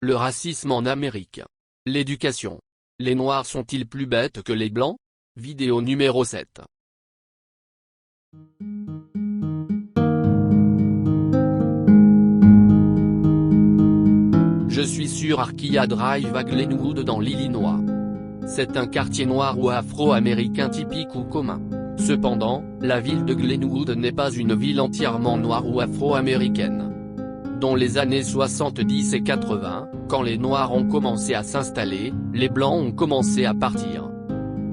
Le racisme en Amérique. L'éducation. Les Noirs sont-ils plus bêtes que les Blancs? Vidéo numéro 7. Je suis sur Arkia Drive à Glenwood dans l'Illinois. C'est un quartier noir ou afro-américain typique ou commun. Cependant, la ville de Glenwood n'est pas une ville entièrement noire ou afro-américaine. Dans les années 70 et 80, quand les Noirs ont commencé à s'installer, les Blancs ont commencé à partir.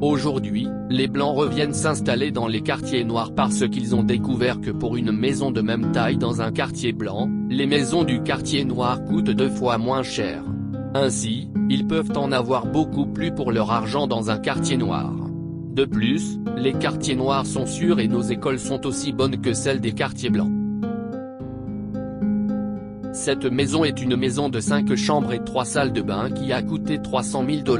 Aujourd'hui, les Blancs reviennent s'installer dans les quartiers noirs parce qu'ils ont découvert que pour une maison de même taille dans un quartier blanc, les maisons du quartier noir coûtent 2 fois moins cher. Ainsi, ils peuvent en avoir beaucoup plus pour leur argent dans un quartier noir. De plus, les quartiers noirs sont sûrs et nos écoles sont aussi bonnes que celles des quartiers blancs. Cette maison est une maison de 5 chambres et 3 salles de bain qui a coûté $300 000.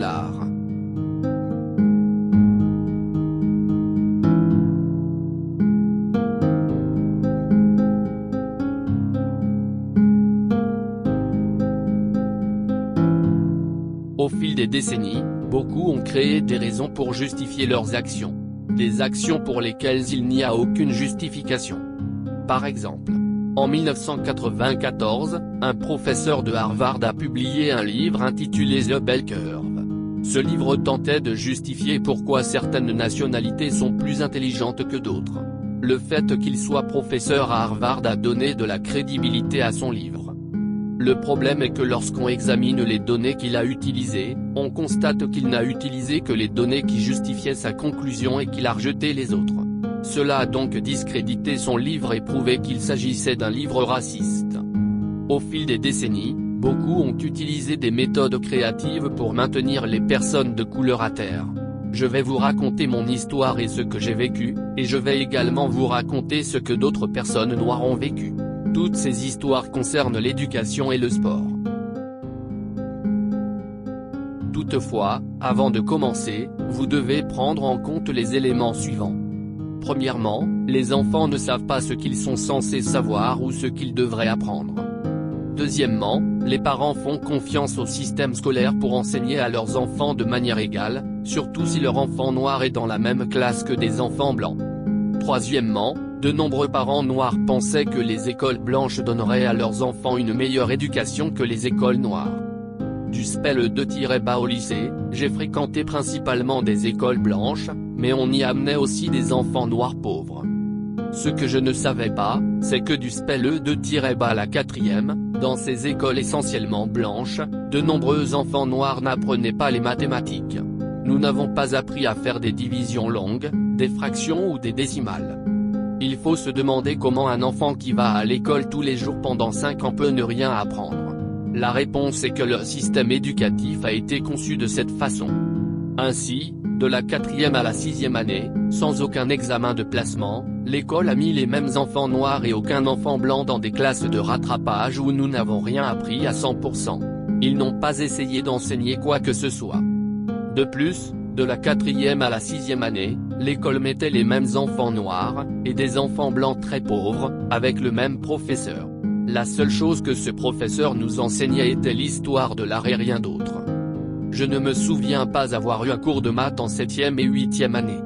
Au fil des décennies, beaucoup ont créé des raisons pour justifier leurs actions. Des actions pour lesquelles il n'y a aucune justification. Par exemple, en 1994, un professeur de Harvard a publié un livre intitulé The Bell Curve. Ce livre tentait de justifier pourquoi certaines nationalités sont plus intelligentes que d'autres. Le fait qu'il soit professeur à Harvard a donné de la crédibilité à son livre. Le problème est que lorsqu'on examine les données qu'il a utilisées, on constate qu'il n'a utilisé que les données qui justifiaient sa conclusion et qu'il a rejeté les autres. Cela a donc discrédité son livre et prouvé qu'il s'agissait d'un livre raciste. Au fil des décennies, beaucoup ont utilisé des méthodes créatives pour maintenir les personnes de couleur à terre. Je vais vous raconter mon histoire et ce que j'ai vécu, et je vais également vous raconter ce que d'autres personnes noires ont vécu. Toutes ces histoires concernent l'éducation et le sport. Toutefois, avant de commencer, vous devez prendre en compte les éléments suivants. Premièrement, les enfants ne savent pas ce qu'ils sont censés savoir ou ce qu'ils devraient apprendre. Deuxièmement, les parents font confiance au système scolaire pour enseigner à leurs enfants de manière égale, surtout si leur enfant noir est dans la même classe que des enfants blancs. Troisièmement, de nombreux parents noirs pensaient que les écoles blanches donneraient à leurs enfants une meilleure éducation que les écoles noires. Du spell 2-bas au lycée, j'ai fréquenté principalement des écoles blanches, mais on y amenait aussi des enfants noirs pauvres. Ce que je ne savais pas, c'est que du spell 2-bas à la 4e, dans ces écoles essentiellement blanches, de nombreux enfants noirs n'apprenaient pas les mathématiques. Nous n'avons pas appris à faire des divisions longues, des fractions ou des décimales. Il faut se demander comment un enfant qui va à l'école tous les jours pendant 5 ans peut ne rien apprendre. La réponse est que le système éducatif a été conçu de cette façon. Ainsi, de la 4e à la 6e année, sans aucun examen de placement, l'école a mis les mêmes enfants noirs et aucun enfant blanc dans des classes de rattrapage où nous n'avons rien appris à 100%. Ils n'ont pas essayé d'enseigner quoi que ce soit. De plus, de la 4e à la 6e année, l'école mettait les mêmes enfants noirs, et des enfants blancs très pauvres, avec le même professeur. La seule chose que ce professeur nous enseignait était l'histoire de l'art et rien d'autre. Je ne me souviens pas avoir eu un cours de maths en 7e et 8e année.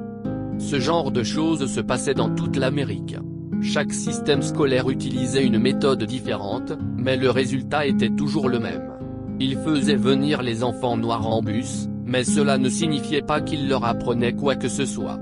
Ce genre de choses se passait dans toute l'Amérique. Chaque système scolaire utilisait une méthode différente, mais le résultat était toujours le même. Ils faisaient venir les enfants noirs en bus, mais cela ne signifiait pas qu'ils leur apprenaient quoi que ce soit.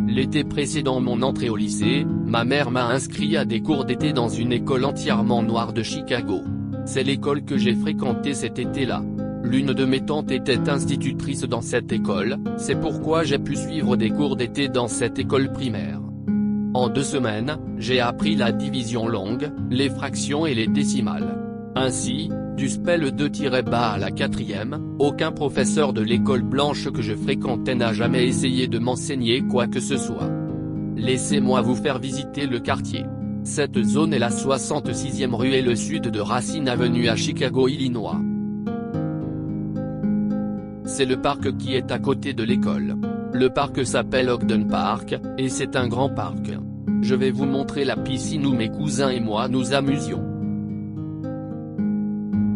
L'été précédant mon entrée au lycée, ma mère m'a inscrit à des cours d'été dans une école entièrement noire de Chicago. C'est l'école que j'ai fréquentée cet été-là. L'une de mes tantes était institutrice dans cette école, c'est pourquoi j'ai pu suivre des cours d'été dans cette école primaire. En 2 semaines, j'ai appris la division longue, les fractions et les décimales. Ainsi, du spell 2-bas à la 4e, aucun professeur de l'école blanche que je fréquentais n'a jamais essayé de m'enseigner quoi que ce soit. Laissez-moi vous faire visiter le quartier. Cette zone est la 66e rue et le sud de Racine Avenue à Chicago, Illinois. C'est le parc qui est à côté de l'école. Le parc s'appelle Ogden Park, et c'est un grand parc. Je vais vous montrer la piscine où mes cousins et moi nous amusions.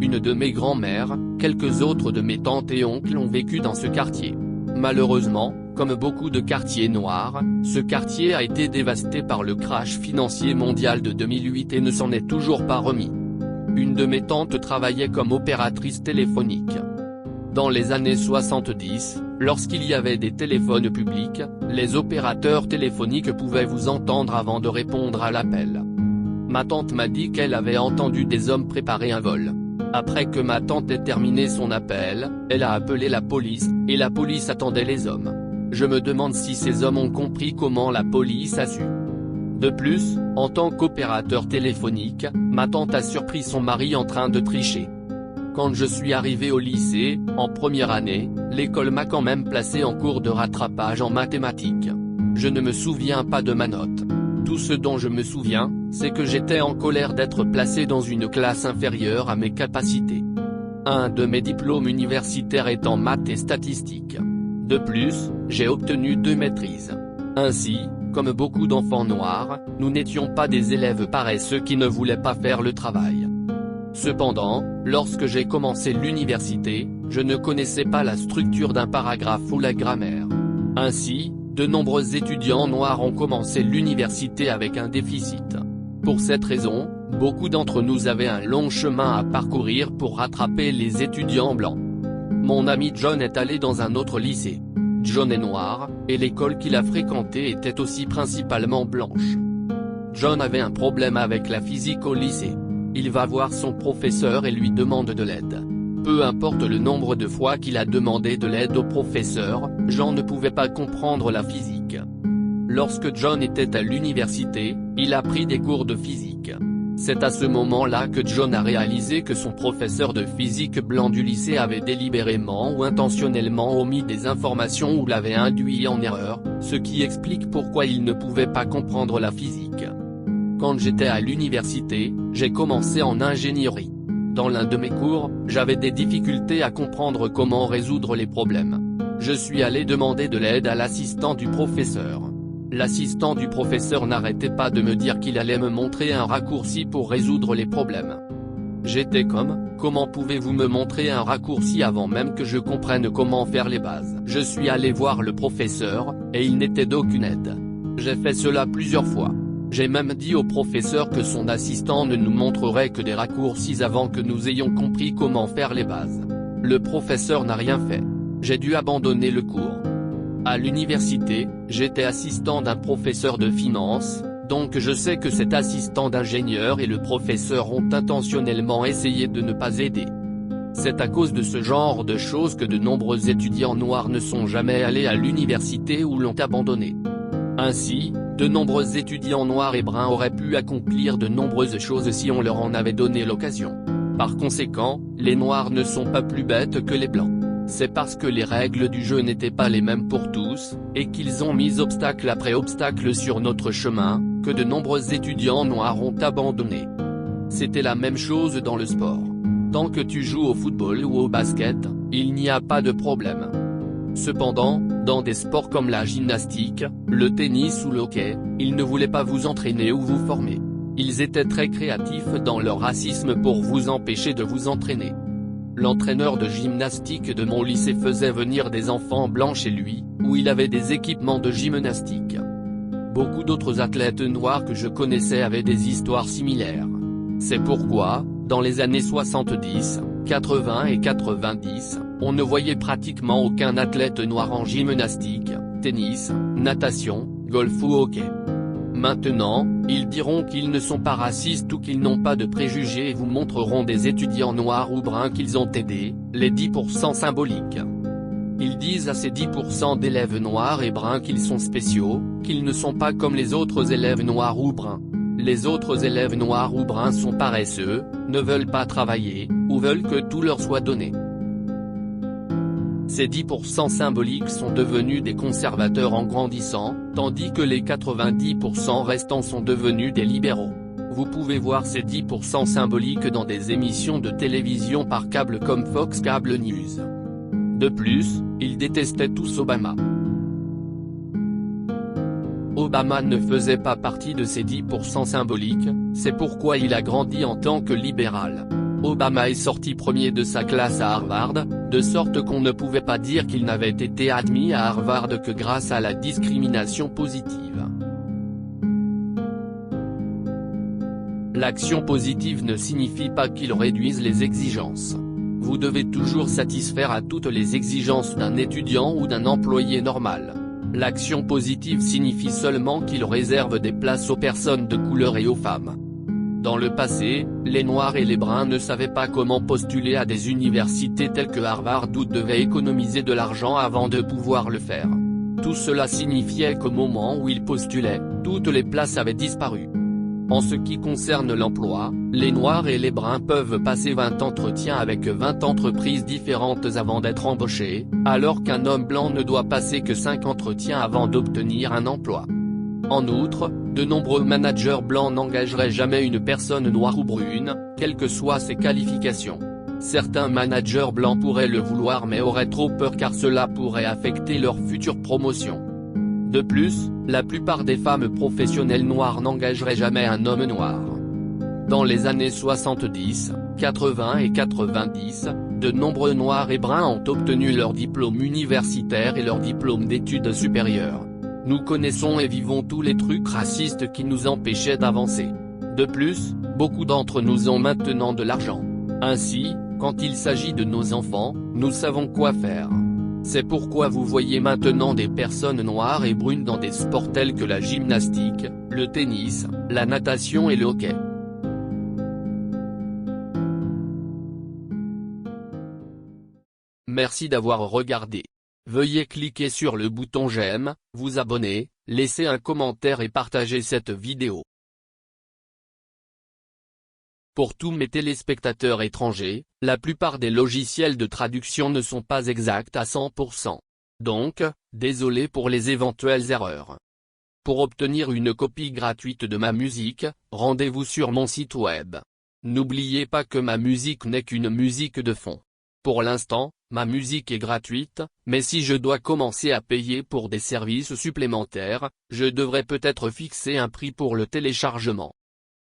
Une de mes grand-mères, quelques autres de mes tantes et oncles ont vécu dans ce quartier. Malheureusement, comme beaucoup de quartiers noirs, ce quartier a été dévasté par le crash financier mondial de 2008 et ne s'en est toujours pas remis. Une de mes tantes travaillait comme opératrice téléphonique. Dans les années 70, lorsqu'il y avait des téléphones publics, les opérateurs téléphoniques pouvaient vous entendre avant de répondre à l'appel. Ma tante m'a dit qu'elle avait entendu des hommes préparer un vol. Après que ma tante ait terminé son appel, elle a appelé la police, et la police attendait les hommes. Je me demande si ces hommes ont compris comment la police a su. De plus, en tant qu'opérateur téléphonique, ma tante a surpris son mari en train de tricher. Quand je suis arrivé au lycée, en première année, l'école m'a quand même placé en cours de rattrapage en mathématiques. Je ne me souviens pas de ma note. Tout ce dont je me souviens, c'est que j'étais en colère d'être placé dans une classe inférieure à mes capacités. Un de mes diplômes universitaires est en maths et statistiques. De plus, j'ai obtenu 2 maîtrises. Ainsi, comme beaucoup d'enfants noirs, nous n'étions pas des élèves paresseux qui ne voulaient pas faire le travail. Cependant, lorsque j'ai commencé l'université, je ne connaissais pas la structure d'un paragraphe ou la grammaire. Ainsi, de nombreux étudiants noirs ont commencé l'université avec un déficit. Pour cette raison, beaucoup d'entre nous avaient un long chemin à parcourir pour rattraper les étudiants blancs. Mon ami John est allé dans un autre lycée. John est noir, et l'école qu'il a fréquentée était aussi principalement blanche. John avait un problème avec la physique au lycée. Il va voir son professeur et lui demande de l'aide. Peu importe le nombre de fois qu'il a demandé de l'aide au professeur, John ne pouvait pas comprendre la physique. Lorsque John était à l'université, il a pris des cours de physique. C'est à ce moment-là que John a réalisé que son professeur de physique blanc du lycée avait délibérément ou intentionnellement omis des informations ou l'avait induit en erreur, ce qui explique pourquoi il ne pouvait pas comprendre la physique. Quand j'étais à l'université, j'ai commencé en ingénierie. Dans l'un de mes cours, j'avais des difficultés à comprendre comment résoudre les problèmes. Je suis allé demander de l'aide à l'assistant du professeur. L'assistant du professeur n'arrêtait pas de me dire qu'il allait me montrer un raccourci pour résoudre les problèmes. J'étais comme, comment pouvez-vous me montrer un raccourci avant même que je comprenne comment faire les bases? Je suis allé voir le professeur, et il n'était d'aucune aide. J'ai fait cela plusieurs fois. J'ai même dit au professeur que son assistant ne nous montrerait que des raccourcis avant que nous ayons compris comment faire les bases. Le professeur n'a rien fait. J'ai dû abandonner le cours. À l'université, j'étais assistant d'un professeur de finance, donc je sais que cet assistant d'ingénieur et le professeur ont intentionnellement essayé de ne pas aider. C'est à cause de ce genre de choses que de nombreux étudiants noirs ne sont jamais allés à l'université ou l'ont abandonné. Ainsi, de nombreux étudiants noirs et bruns auraient pu accomplir de nombreuses choses si on leur en avait donné l'occasion. Par conséquent, les noirs ne sont pas plus bêtes que les blancs. C'est parce que les règles du jeu n'étaient pas les mêmes pour tous, et qu'ils ont mis obstacle après obstacle sur notre chemin, que de nombreux étudiants noirs ont abandonné. C'était la même chose dans le sport. Tant que tu joues au football ou au basket, il n'y a pas de problème. Cependant, dans des sports comme la gymnastique, le tennis ou le hockey, ils ne voulaient pas vous entraîner ou vous former. Ils étaient très créatifs dans leur racisme pour vous empêcher de vous entraîner. L'entraîneur de gymnastique de mon lycée faisait venir des enfants blancs chez lui, où il avait des équipements de gymnastique. Beaucoup d'autres athlètes noirs que je connaissais avaient des histoires similaires. C'est pourquoi, dans les années 70, 80 et 90, on ne voyait pratiquement aucun athlète noir en gymnastique, tennis, natation, golf ou hockey. Maintenant, ils diront qu'ils ne sont pas racistes ou qu'ils n'ont pas de préjugés et vous montreront des étudiants noirs ou bruns qu'ils ont aidés, les 10% symboliques. Ils disent à ces 10% d'élèves noirs et bruns qu'ils sont spéciaux, qu'ils ne sont pas comme les autres élèves noirs ou bruns. Les autres élèves noirs ou bruns sont paresseux, ne veulent pas travailler, ou veulent que tout leur soit donné. Ces 10% symboliques sont devenus des conservateurs en grandissant, tandis que les 90% restants sont devenus des libéraux. Vous pouvez voir ces 10% symboliques dans des émissions de télévision par câble comme Fox Cable News. De plus, ils détestaient tous Obama. Obama ne faisait pas partie de ces 10% symboliques, c'est pourquoi il a grandi en tant que libéral. Obama est sorti premier de sa classe à Harvard, de sorte qu'on ne pouvait pas dire qu'il n'avait été admis à Harvard que grâce à la discrimination positive. L'action positive ne signifie pas qu'il réduise les exigences. Vous devez toujours satisfaire à toutes les exigences d'un étudiant ou d'un employé normal. L'action positive signifie seulement qu'il réserve des places aux personnes de couleur et aux femmes. Dans le passé, les Noirs et les Bruns ne savaient pas comment postuler à des universités telles que Harvard ou devaient économiser de l'argent avant de pouvoir le faire. Tout cela signifiait qu'au moment où ils postulaient, toutes les places avaient disparu. En ce qui concerne l'emploi, les Noirs et les Bruns peuvent passer 20 entretiens avec 20 entreprises différentes avant d'être embauchés, alors qu'un homme blanc ne doit passer que 5 entretiens avant d'obtenir un emploi. En outre, de nombreux managers blancs n'engageraient jamais une personne noire ou brune, quelles que soient ses qualifications. Certains managers blancs pourraient le vouloir mais auraient trop peur car cela pourrait affecter leur future promotion. De plus, la plupart des femmes professionnelles noires n'engageraient jamais un homme noir. Dans les années 70, 80 et 90, de nombreux Noirs et Bruns ont obtenu leur diplôme universitaire et leur diplôme d'études supérieures. Nous connaissons et vivons tous les trucs racistes qui nous empêchaient d'avancer. De plus, beaucoup d'entre nous ont maintenant de l'argent. Ainsi, quand il s'agit de nos enfants, nous savons quoi faire. C'est pourquoi vous voyez maintenant des personnes noires et brunes dans des sports tels que la gymnastique, le tennis, la natation et le hockey. Merci d'avoir regardé. Veuillez cliquer sur le bouton j'aime, vous abonner, laisser un commentaire et partager cette vidéo. Pour tous mes téléspectateurs étrangers, la plupart des logiciels de traduction ne sont pas exacts à 100%. Donc, désolé pour les éventuelles erreurs. Pour obtenir une copie gratuite de ma musique, rendez-vous sur mon site web. N'oubliez pas que ma musique n'est qu'une musique de fond. Pour l'instant, ma musique est gratuite, mais si je dois commencer à payer pour des services supplémentaires, je devrais peut-être fixer un prix pour le téléchargement.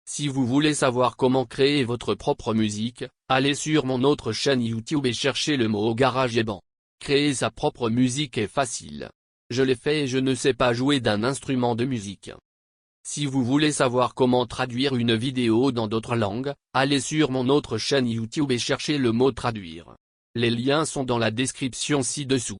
Si vous voulez savoir comment créer votre propre musique, allez sur mon autre chaîne YouTube et cherchez le mot GarageBand. Créer sa propre musique est facile. Je l'ai fait et je ne sais pas jouer d'un instrument de musique. Si vous voulez savoir comment traduire une vidéo dans d'autres langues, allez sur mon autre chaîne YouTube et cherchez le mot traduire. Les liens sont dans la description ci-dessous.